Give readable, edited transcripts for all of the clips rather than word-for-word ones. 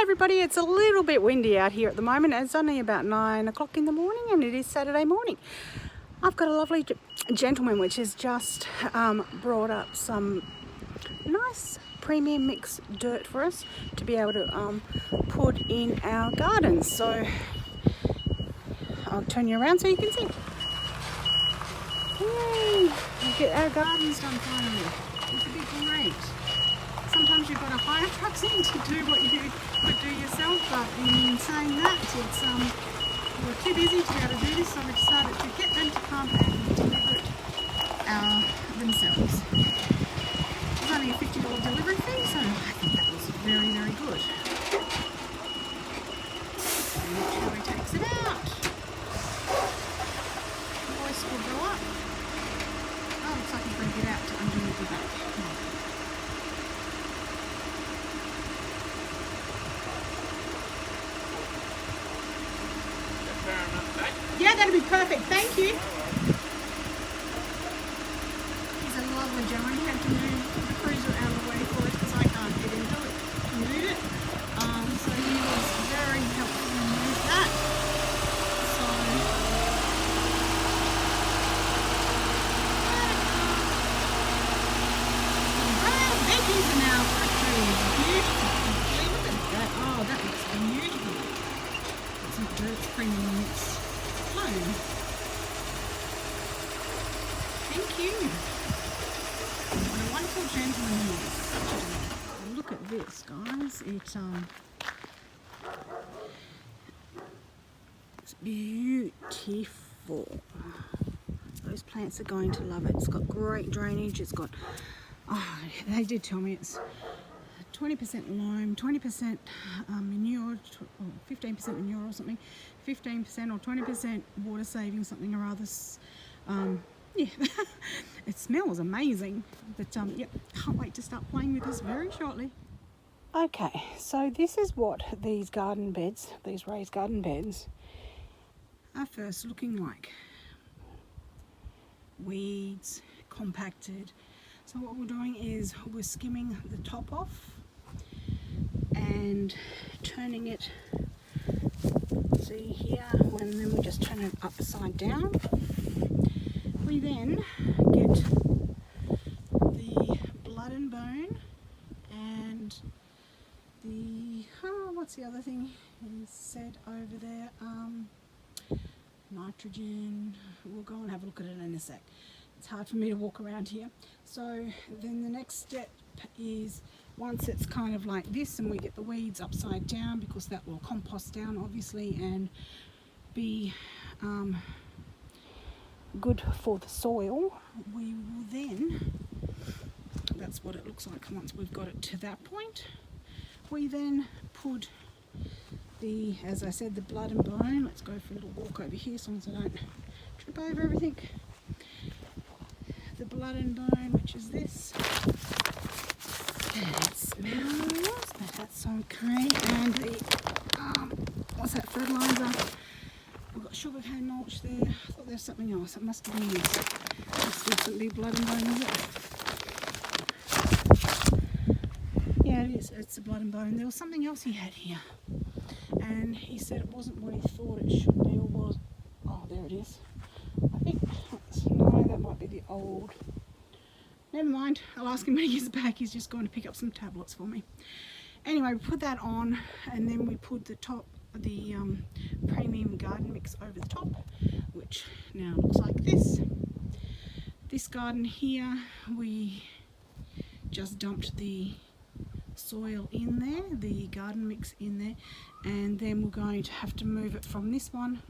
Hi everybody, it's a little bit windy out here at the moment. It's only about 9 o'clock in the morning and it is Saturday morning. I've got a lovely gentleman which has just brought up some nice premium mix dirt for us to be able to put in our gardens. So I'll turn you around so you can see. Yay! We'll get our gardens done finally. It's a bit great. Sometimes you've got to hire trucks in to do what you would do yourself, but in saying that, it's we're too busy to be able to do this, so we decided to get them to come and deliver it themselves. It was only a $50 delivery fee, so I think that was very, very good. And watch how he takes it out. The voice will go up. Oh, looks like he's going to get out to underneath the back. Yeah, that'll be perfect. Thank you. He's a lovely gentleman. He had to move the cruiser out of the way for us because I can't get into it to move it. So he was very helpful to move that. So veggies in our fruit trees. Beautiful. Look at that. Oh, that looks beautiful. Some dirt's premium mix. Thank you. What a wonderful gentleman he is. Such a look at this, guys. It's beautiful. Those plants are going to love it. It's got great drainage. It's got, they did tell me it's 20% loam, 20% manure, or 15% manure or something, 15% or 20% water saving, something or other. Yeah, it smells amazing. But yeah, can't wait to start playing with this very shortly. Okay, so this is what these garden beds, these raised garden beds, are first looking like. Weeds, compacted. So what we're doing is we're skimming the top off and turning it, see here, and then we just turn it upside down. We then get the blood and bone and the, what's the other thing he said over there, nitrogen. We'll go and have a look at it in a sec. It's hard for me to walk around here. So then the next step is, once it's kind of like this and we get the weeds upside down, because that will compost down obviously and be good for the soil, we will then, that's what it looks like once we've got it to that point, we then put the, as I said, the blood and bone. Let's go for a little walk over here so I don't trip over everything. The blood and bone, which is this. And it smells, but that's okay. And the, what's that, fertiliser? We've got sugarcane mulch there. I thought there was something else. It must have been this. This definitely blood and bone, is it? Yeah, it is. It's the blood and bone. There was something else he had here. And he said it wasn't what he thought it should be, or was. Oh, there it is. I think, no, that might be the old. Never mind, I'll ask him when he gets back. He's just going to pick up some tablets for me. Anyway, we put that on and then we put the top, the premium garden mix over the top, which now looks like this. This garden here, we just dumped the soil in there, the garden mix in there, and then we're going to have to move it from this one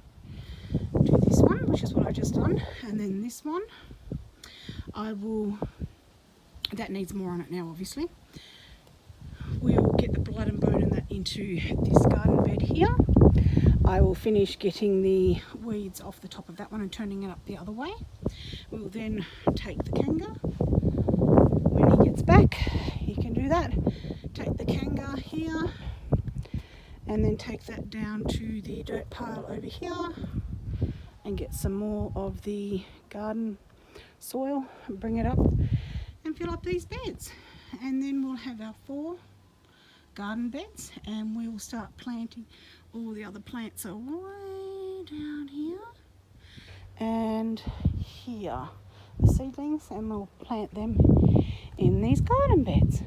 to this one, which is what I've just done, and then this one I will, that needs more on it now obviously. We'll get the blood and bone and that into this garden bed here. I will finish getting the weeds off the top of that one and turning it up the other way. We will then take the kanga. When he gets back, he can do that. Take the kanga here and then take that down to the dirt pile over here and get some more of the garden soil and bring it up and fill up these beds. And then we'll have our 4 garden beds, and we will start planting. All the other plants are way down here and here, the seedlings, and we'll plant them in these garden beds.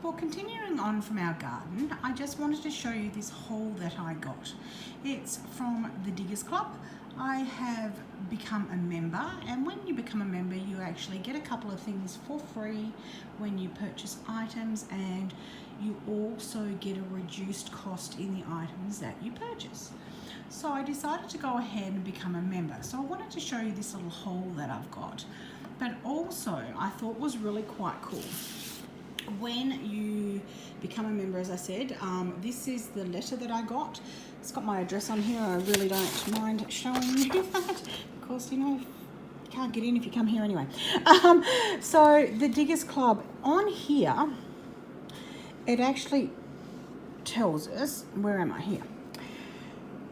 Well, continuing on from our garden, I just wanted to show you this haul that I got. It's from the Diggers Club. I have become a member, and when you become a member you actually get a couple of things for free when you purchase items, and you also get a reduced cost in the items that you purchase. So I decided to go ahead and become a member. So I wanted to show you this little haul that I've got, but also I thought was really quite cool. When you become a member, as I said, this is the letter that I got. It's got my address on here. I really don't mind showing you that because, you know, you can't get in if you come here anyway. So the Diggers Club, on here, it actually tells us, where am I here,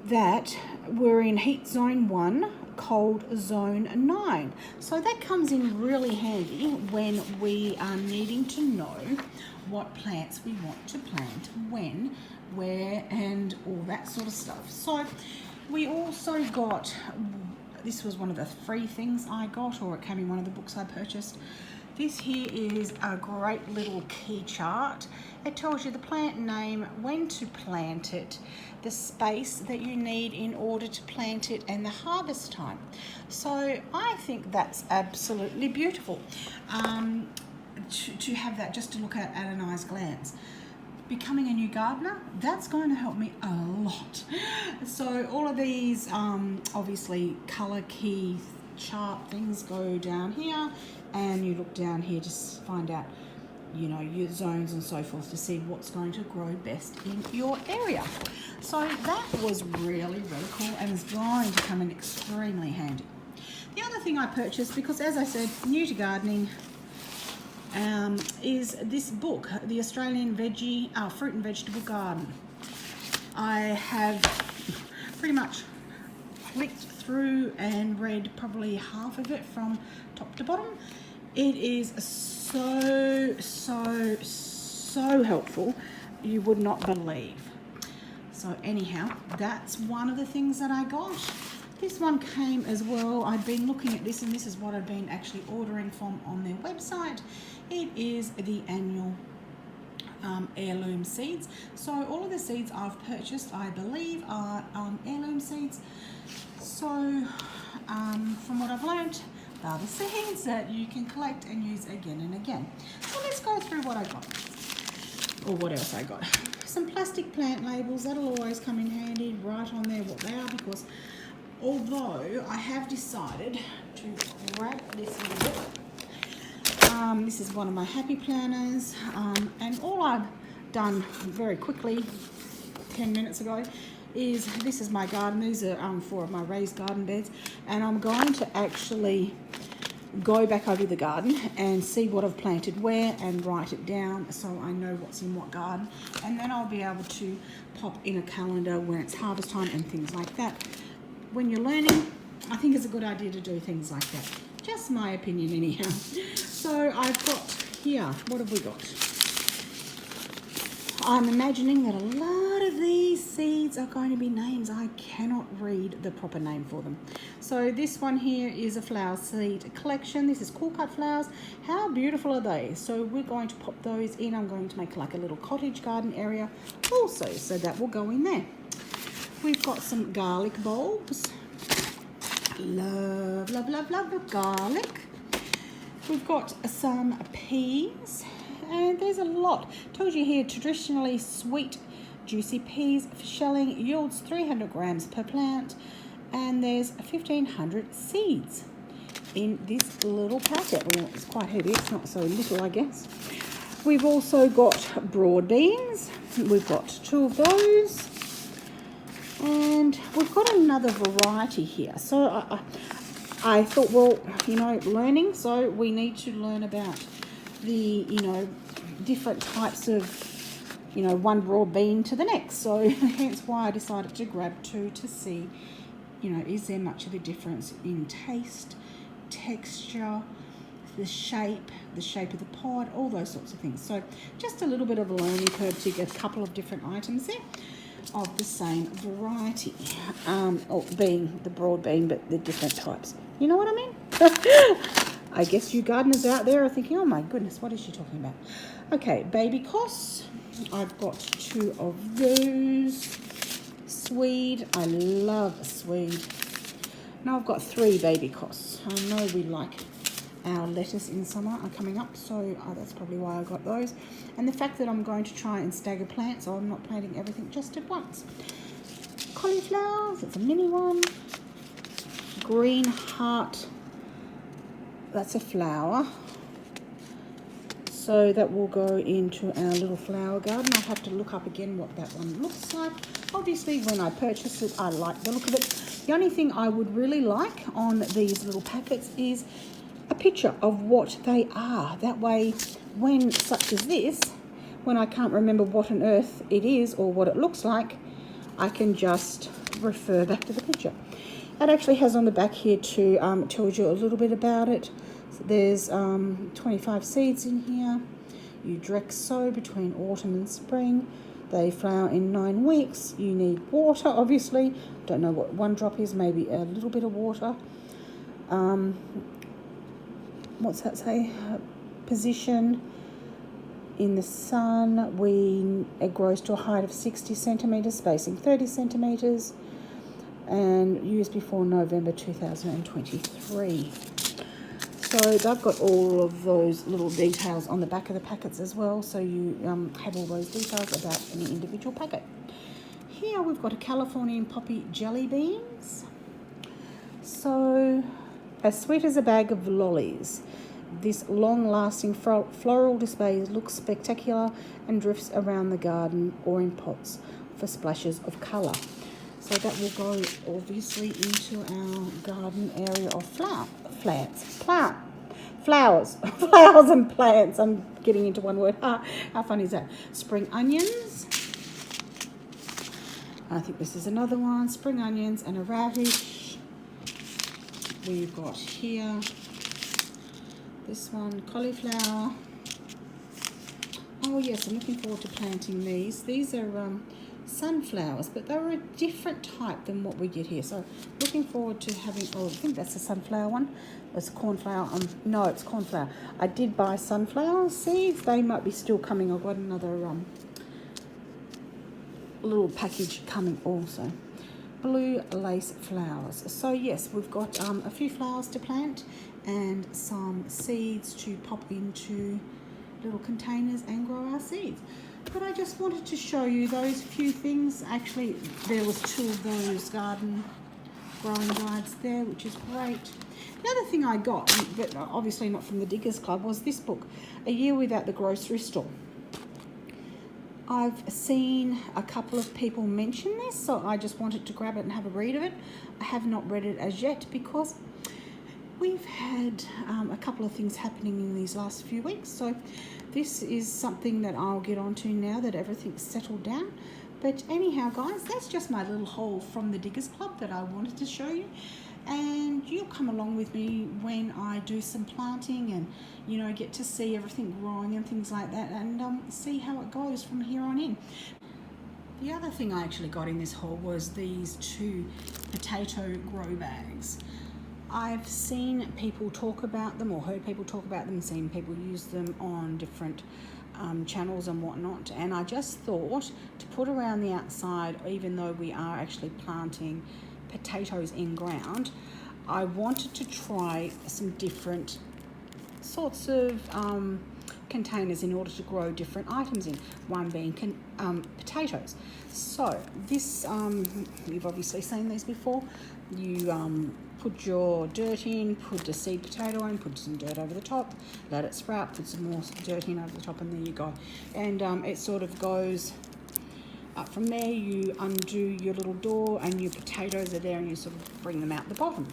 that we're in heat zone 1, cold zone 9. So that comes in really handy when we are needing to know what plants we want to plant, when, where, and all that sort of stuff. So we also got, this was one of the free things I got, or it came in one of the books I purchased. This here is a great little key chart. It tells you the plant name, when to plant it, the space that you need in order to plant it, and the harvest time. So I think that's absolutely beautiful to have that just to look at a nice glance. Becoming a new gardener, that's going to help me a lot. So all of these obviously colour key chart things go down here, and you look down here to find out, you know, your zones and so forth, to see what's going to grow best in your area. So that was really, really cool, and is going to come in extremely handy. The other thing I purchased, because as I said, new to gardening, is this book, The Australian Fruit and Vegetable Garden. I have pretty much flicked through and read probably half of it from top to bottom. It is so helpful, you would not believe. So anyhow, that's one of the things that I got. This one came as well. I'd been looking at this, and this is what I've been actually ordering from on their website. It is the annual heirloom seeds. So all of the seeds I've purchased, I believe, are heirloom seeds. So from what I've learned, they are the seeds that you can collect and use again and again. So let's go through what I got, or what else I got. Some plastic plant labels, that'll always come in handy, right on there what they are, because although I have decided to grab this little book, this is one of my happy planners, and all I've done very quickly 10 minutes ago is, this is my garden. These are 4 of my raised garden beds, and I'm going to actually go back over the garden and see what I've planted where and write it down so I know what's in what garden, and then I'll be able to pop in a calendar when it's harvest time and things like that. When you're learning, I think it's a good idea to do things like that. Just my opinion anyhow. So I've got here, what have we got? I'm imagining that a lot of these seeds are going to be names. I cannot read the proper name for them. So this one here is a flower seed collection. This is cool cut flowers. How beautiful are they? So we're going to pop those in. I'm going to make like a little cottage garden area also, so that will go in there. We've got some garlic bulbs. Love, love, love, love the garlic. We've got some peas, and there's a lot. Told you here, traditionally sweet, juicy peas for shelling, yields 300 grams per plant, and there's 1,500 seeds in this little packet. Well, it's quite heavy, it's not so little, I guess. We've also got broad beans. We've got 2 of those. And we've got another variety here. So I thought, well, you know, learning, so we need to learn about the, you know, different types of, you know, one broad bean to the next. So hence why I decided to grab 2 to see, you know, is there much of a difference in taste, texture, the shape of the pod, all those sorts of things. So just a little bit of a learning curve to get a couple of different items there of the same variety, or being the broad bean, but the different types. You know what I mean? I guess you gardeners out there are thinking, oh my goodness, what is she talking about? Okay, baby cos. I've got 2 of those. Swede. I love swede. Now I've got 3 baby cos. I know we like our lettuce in summer are coming up, so that's probably why I got those. And the fact that I'm going to try and stagger plant, so I'm not planting everything just at once. Cauliflowers, it's a mini one. Green heart, that's a flower. So that will go into our little flower garden. I have to look up again what that one looks like. Obviously, when I purchased it, I like the look of it. The only thing I would really like on these little packets is a picture of what they are. That way, when such as this, when I can't remember what on earth it is or what it looks like, I can just refer back to the picture. It actually has on the back here too, tells you a little bit about it. So there's 25 seeds in here. You direct sow between autumn and spring. They flower in 9 weeks. You need water, obviously. Don't know what 1 drop is, maybe a little bit of water. What's that say? Position in the sun. It grows to a height of 60 centimetres, spacing 30 centimetres, and used before November 2023. So they've got all of those little details on the back of the packets as well, so you have all those details about any individual packet. Here we've got a Californian poppy jelly beans. So, as sweet as a bag of lollies. This long-lasting floral display looks spectacular and drifts around the garden or in pots for splashes of colour. So that will go obviously into our garden area of flowers, flowers and plants. I'm getting into one word. How fun is that? Spring onions. I think this is another one. Spring onions and a radish. We've got here this one, cauliflower. Oh yes, I'm looking forward to planting these. These are sunflowers, but they're a different type than what we get here. So looking forward to having, oh, I think that's a sunflower one. It's cornflower. No, it's cornflower. I did buy sunflower seeds. They might be still coming. I've got another little package coming also. Blue lace flowers. So yes, we've got a few flowers to plant and some seeds to pop into little containers and grow our seeds. But I just wanted to show you those few things. Actually, there was 2 of those garden growing guides there, which is great. The other thing I got, but obviously not from the Diggers Club, was this book, A Year Without the Grocery Store. I've seen a couple of people mention this, so I just wanted to grab it and have a read of it. I have not read it as yet because we've had a couple of things happening in these last few weeks. So this is something that I'll get onto now that everything's settled down. But anyhow, guys, that's just my little haul from the Diggers Club that I wanted to show you. And you'll come along with me when I do some planting and, you know, get to see everything growing and things like that, and see how it goes from here on in. The other thing I actually got in this haul was these 2 potato grow bags. I've seen people talk about them, or heard people talk about them, seen people use them on different channels and whatnot, and I just thought to put around the outside, even though we are actually planting potatoes in ground, I wanted to try some different sorts of containers in order to grow different items in, one being potatoes. So this, you've obviously seen these before. You put your dirt in, put a seed potato in, put some dirt over the top, let it sprout, put some more dirt in over the top, and there you go. And it sort of goes up from there. You undo your little door and your potatoes are there, and you sort of bring them out the bottom.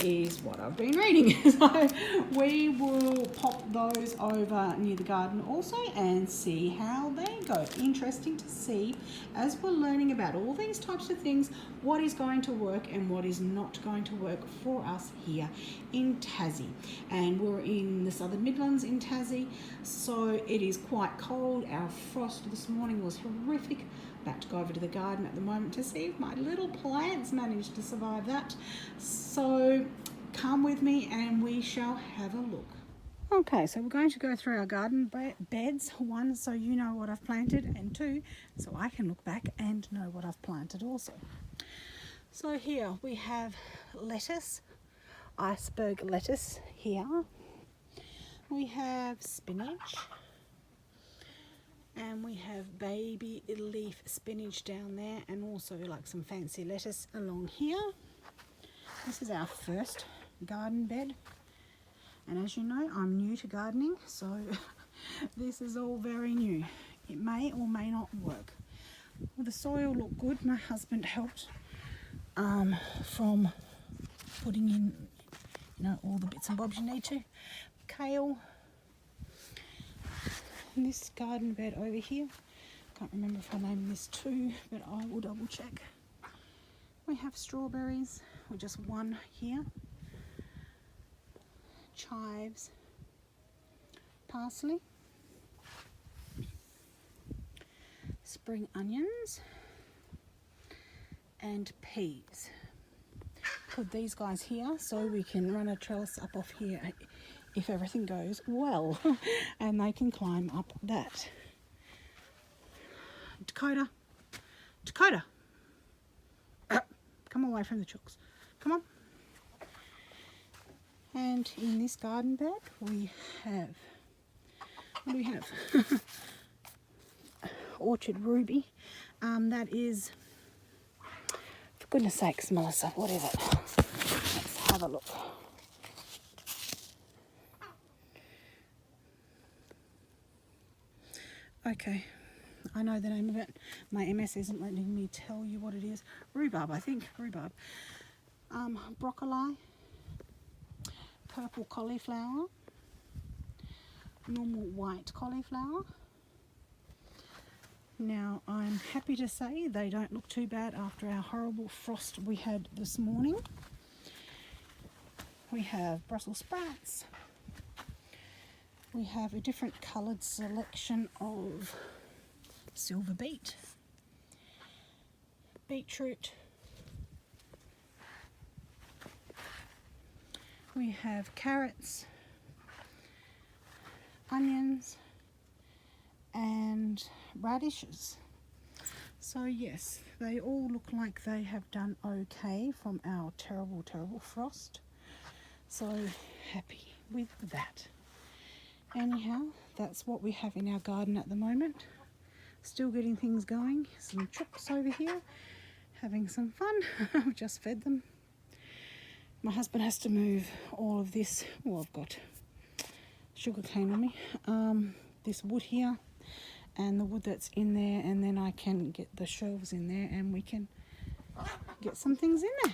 is what I've been reading. So we will pop those over near the garden also and see how they go. Interesting to see, as we're learning about all these types of things, what is going to work and what is not going to work for us here in Tassie. And we're in the Southern Midlands in Tassie, so it is quite cold. Our frost this morning was horrific. About to go over to the garden at the moment to see if my little plants managed to survive that. So come with me and we shall have a look. Okay, so we're going to go through our garden beds. One, so you know what I've planted, and two, so I can look back and know what I've planted also. So here we have lettuce, iceberg lettuce here. We have spinach. And we have baby leaf spinach down there, and also like some fancy lettuce along here. This is our first garden bed. And as you know, I'm new to gardening, so this is all very new. It may or may not work. Well, the soil looked good. My husband helped from putting in, all the bits and bobs you need to. Kale. This garden bed over here, can't remember if I named this two, but I will double check. We have strawberries, or just one here, chives, parsley, spring onions, and peas. Put these guys here so we can run a trellis up off here if everything goes well, and they can climb up that. Dakota, come away from the chooks, come on. And in this garden bed we have, what do we have? Orchard Ruby. That is, for goodness sakes, Melissa, what is it? Let's have a look. Okay, I know the name of it. My MS isn't letting me tell you what it is. Rhubarb, I think. Rhubarb. Broccoli. Purple cauliflower. Normal white cauliflower. Now, I'm happy to say they don't look too bad after our horrible frost we had this morning. We have Brussels sprouts. We have a different coloured selection of silver beet, beetroot. We have carrots, onions, and radishes. So yes, they all look like they have done okay from our terrible, terrible frost. So happy with that. Anyhow, that's what we have in our garden at the moment. Still getting things going. Some chooks over here having some fun. I've just fed them. My husband has to move all of this. Well, I've got sugar cane on me. This wood here and the wood that's in there, and then I can get the shelves in there and we can get some things in there.